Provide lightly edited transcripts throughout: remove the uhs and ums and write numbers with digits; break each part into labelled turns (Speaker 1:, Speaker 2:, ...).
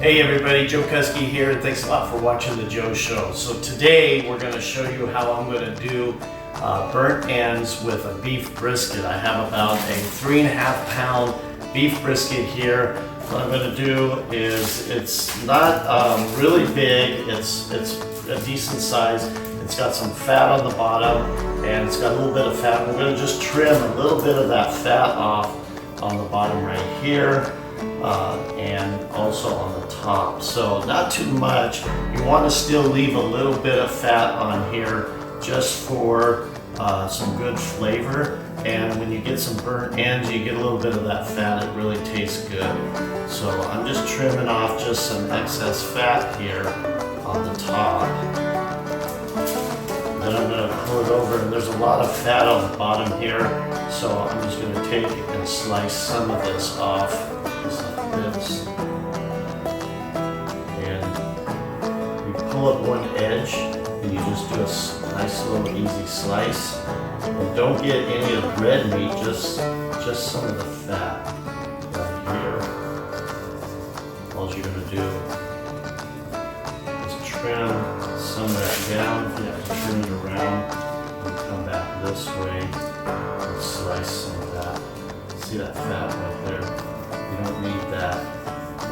Speaker 1: Hey everybody, Joe Kuskie here, and thanks a lot for watching the Joe Show. So today we're going to show you how I'm going to do burnt ends with a beef brisket. I have about a 3.5 pound beef brisket here. What I'm going to do is, it's not really big, it's a decent size. It's got some fat on the bottom and it's got a little bit of fat. We're going to just trim a little bit of that fat off on the bottom right here. And also on the top, so not too much. You want to still leave a little bit of fat on here just for some good flavor, and when you get some burnt ends you get a little bit of that fat. It really tastes good. So I'm just trimming off just some excess fat here on the top. Then I'm going to pull it over, and there's a lot of fat on the bottom here, so I'm just going to take and slice some of this off just like this. And you pull up one edge and you just do a nice little easy slice. And don't get any of the red meat, just some of the fat right here. All you're going to do is trim some of that down. You have to turn it around and come back this way and slice some of that. See that fat right there? You don't need that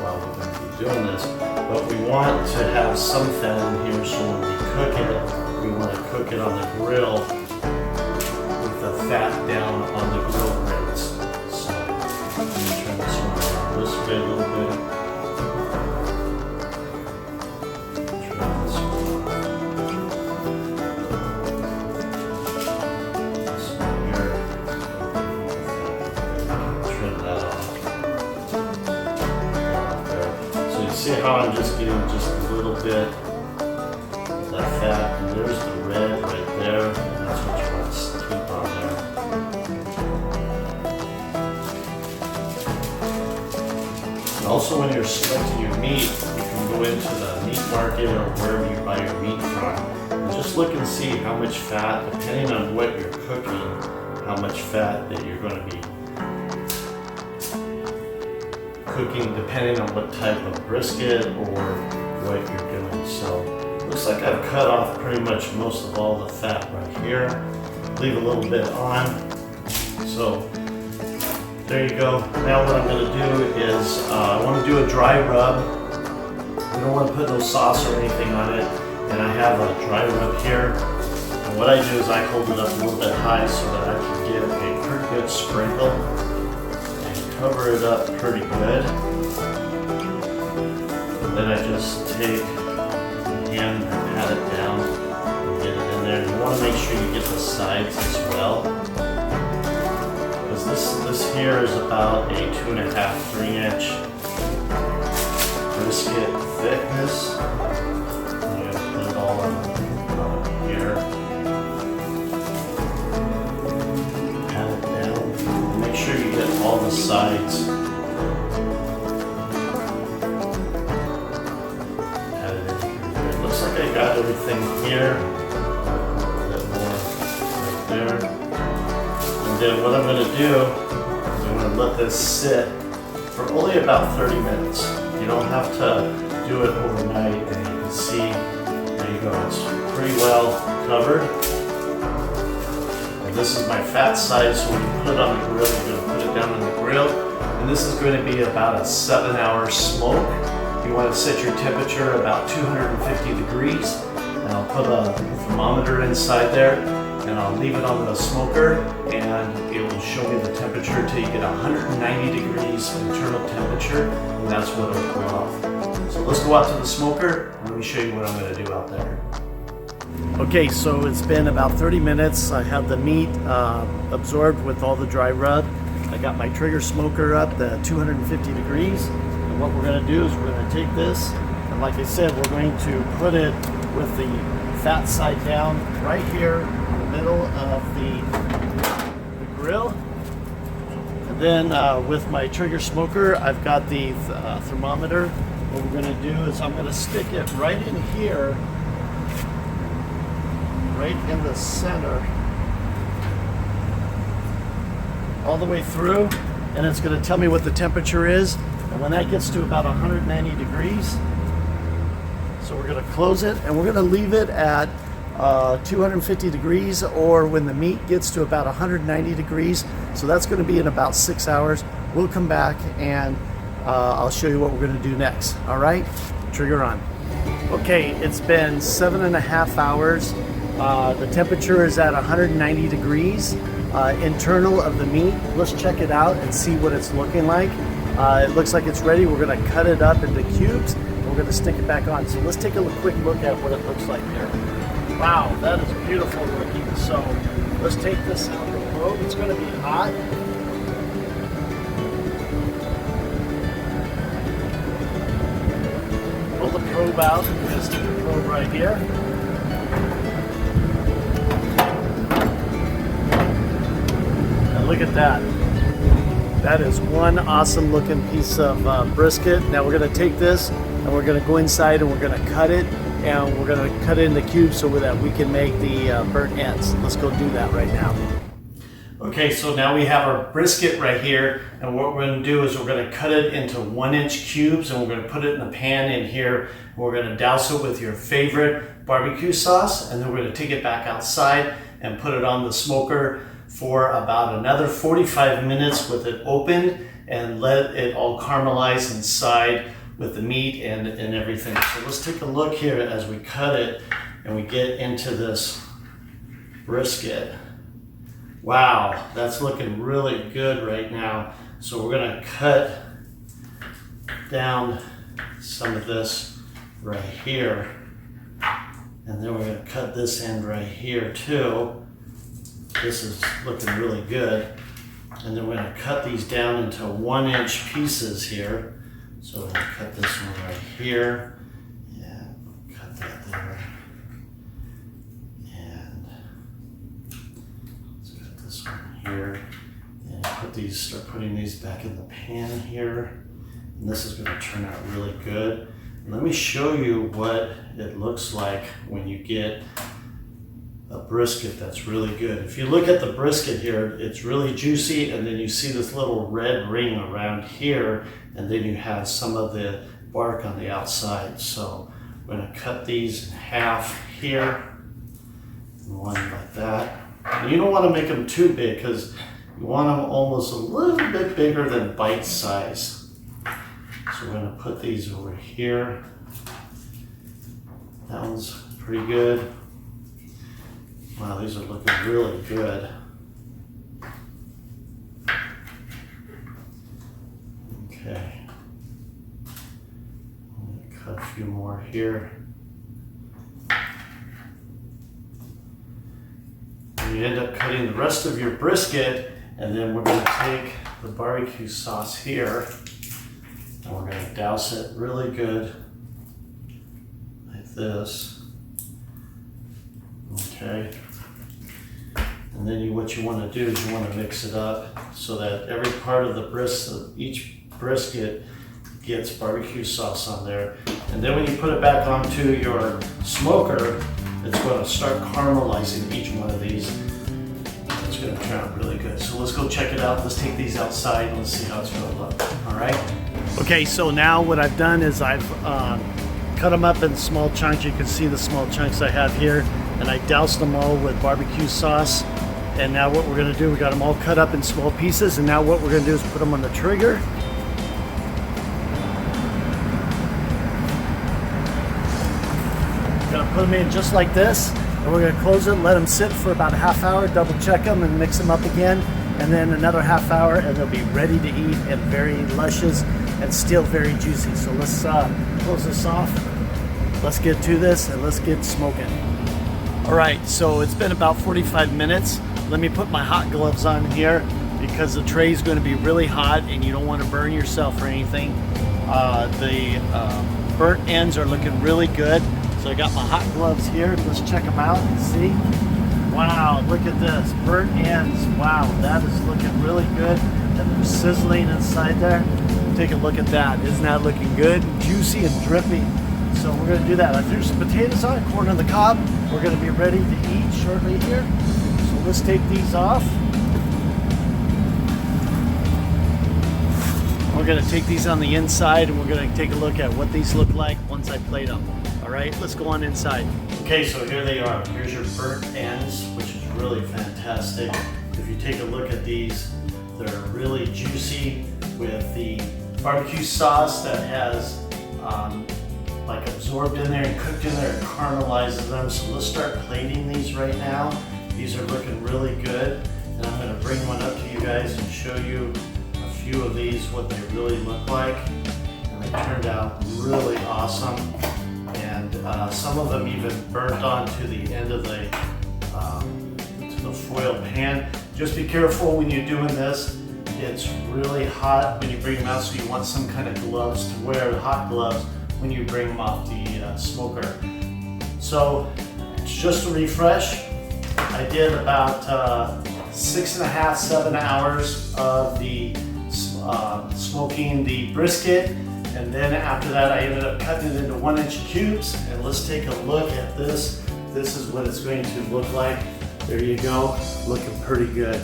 Speaker 1: while we're going to be doing this, but we want to have some fat in here, so when we cook it, we want to cook it on the grill with the fat down on the grill grates. So let me turn this one around this way a little bit. Trim this one. This one here. Trim that off. See how I'm just getting just a little bit of that fat, and there's the red right there, and that's what you want to keep on there. And also when you're selecting your meat, you can go into the meat market or wherever you buy your meat from, and just look and see how much fat, depending on what you're cooking, how much fat that you're going to be cooking, depending on what type of brisket or what you're doing. So looks like I've cut off pretty much most of all the fat right here. Leave a little bit on. So there you go. Now what I'm going to do is I want to do a dry rub. We don't want to put no sauce or anything on it, and I have a dry rub here. And what I do is I hold it up a little bit high so that I can get a pretty good sprinkle. Cover it up pretty good. And then I just take the hand and pat it down and get it in there. And you want to make sure you get the sides as well, because this here is about a 2.5, 3 inch brisket thickness. I'm going to put it all in here. Pat it down. Make sure you get all the sides. Add it in here. It looks like I got everything here. A bit more right there. And then what I'm going to do is I'm going to let this sit for only about 30 minutes. You don't have to do it overnight, and you can see, there you go, it's pretty well covered. This is my fat side, so when you put it on the grill, you're going to put it down on the grill. And this is going to be about a 7-hour smoke. You want to set your temperature about 250 degrees. And I'll put a thermometer inside there, and I'll leave it on the smoker, and it will show me the temperature until you get 190 degrees internal temperature, and that's what it'll pull off. So let's go out to the smoker, and let me show you what I'm going to do out there. Okay, so it's been about 30 minutes. I have the meat absorbed with all the dry rub. I got my Traeger smoker up to 250 degrees. And what we're going to do is we're going to take this, and like I said, we're going to put it with the fat side down right here in the middle of the grill. And then with my Traeger smoker, I've got the thermometer. What we're going to do is I'm going to stick it right in here, right in the center, all the way through, and it's going to tell me what the temperature is. And when that gets to about 190 degrees, so we're going to close it and we're going to leave it at 250 degrees, or when the meat gets to about 190 degrees. So that's going to be in about 6 hours. We'll come back and I'll show you what we're going to do next. All right, trigger on. Okay, it's been 7.5 hours. The temperature is at 190 degrees. Internal of the meat, let's check it out and see what it's looking like. It looks like it's ready. We're going to cut it up into cubes and we're going to stick it back on. So let's take a quick look at what it looks like here. Wow, that is beautiful looking. So let's take this out of the probe. It's going to be hot. Pull the probe out. We're going to stick the probe right here. And look at that. That is one awesome looking piece of brisket. Now we're going to take this and we're going to go inside and we're going to cut it. And we're going to cut it into cubes so that we can make the burnt ends. Let's go do that right now. Okay, so now we have our brisket right here, and what we're going to do is we're going to cut it into 1-inch cubes, and we're going to put it in a pan in here. We're going to douse it with your favorite barbecue sauce, and then we're going to take it back outside and put it on the smoker for about another 45 minutes with it opened, and let it all caramelize inside with the meat and everything. So let's take a look here as we cut it and we get into this brisket. Wow, that's looking really good right now. So we're gonna cut down some of this right here. And then we're gonna cut this end right here too. This is looking really good. And then we're gonna cut these down into 1-inch pieces here. So we're going to cut this one right here, and cut that there, and let's cut this one here, and start putting these back in the pan here, and this is going to turn out really good. And let me show you what it looks like when you get a brisket that's really good. If you look at the brisket here, it's really juicy, and then you see this little red ring around here, and then you have some of the bark on the outside. So we're going to cut these in half here, and one like that. And you don't want to make them too big because you want them almost a little bit bigger than bite size. So we're going to put these over here. That one's pretty good. Wow, these are looking really good. Okay. I'm going to cut a few more here. And you end up cutting the rest of your brisket, and then we're going to take the barbecue sauce here, and we're going to douse it really good, like this. Okay. And then what you want to do is you want to mix it up so that every part of the each brisket gets barbecue sauce on there. And then when you put it back onto your smoker, it's going to start caramelizing each one of these. It's going to turn out really good. So let's go check it out. Let's take these outside and let's see how it's going to look. All right. Okay, so now what I've done is I've cut them up in small chunks. You can see the small chunks I have here. And I doused them all with barbecue sauce. And now what we're going to do, we got them all cut up in small pieces. And now what we're going to do is put them on the Traeger. We're going to put them in just like this. And we're going to close it and let them sit for about a half hour, double check them and mix them up again. And then another half hour and they'll be ready to eat and very luscious and still very juicy. So let's close this off. Let's get to this and let's get smoking. All right, so it's been about 45 minutes. Let me put my hot gloves on here because the tray is going to be really hot and you don't want to burn yourself or anything. The burnt ends are looking really good. So I got my hot gloves here. Let's check them out and see. Wow, look at this, burnt ends. Wow, that is looking really good. And they're sizzling inside there. Take a look at that. Isn't that looking good? Juicy and drippy. So we're going to do that. I threw some potatoes on, corn on the cob. We're going to be ready to eat shortly here. So let's take these off. We're we're gonna take these on the inside and we're gonna take a look at what these look like once I plate them. All right, let's go on inside. Okay, so here they are. Here's your burnt ends, which is really fantastic. If you take a look at these, they're really juicy with the barbecue sauce that has like absorbed in there and cooked in there. It caramelizes them. So let's start plating these right now. These are looking really good. And I'm gonna bring one up to you guys and show you a few of these, what they really look like. And they turned out really awesome. And some of them even burnt onto the end of the foil pan. Just be careful when you're doing this. It's really hot when you bring them out, so you want some kind of gloves to wear, hot gloves, when you bring them off the smoker. So just to refresh, I did about 6.5, 7 hours of the smoking the brisket, and then after that I ended up cutting it into 1-inch cubes. And let's take a look at this. This is what it's going to look like. There you go, looking pretty good.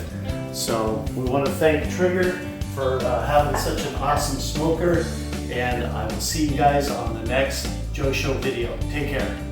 Speaker 1: So we want to thank Traeger for having such an awesome smoker, and I will see you guys on the next Joe Show video. Take care.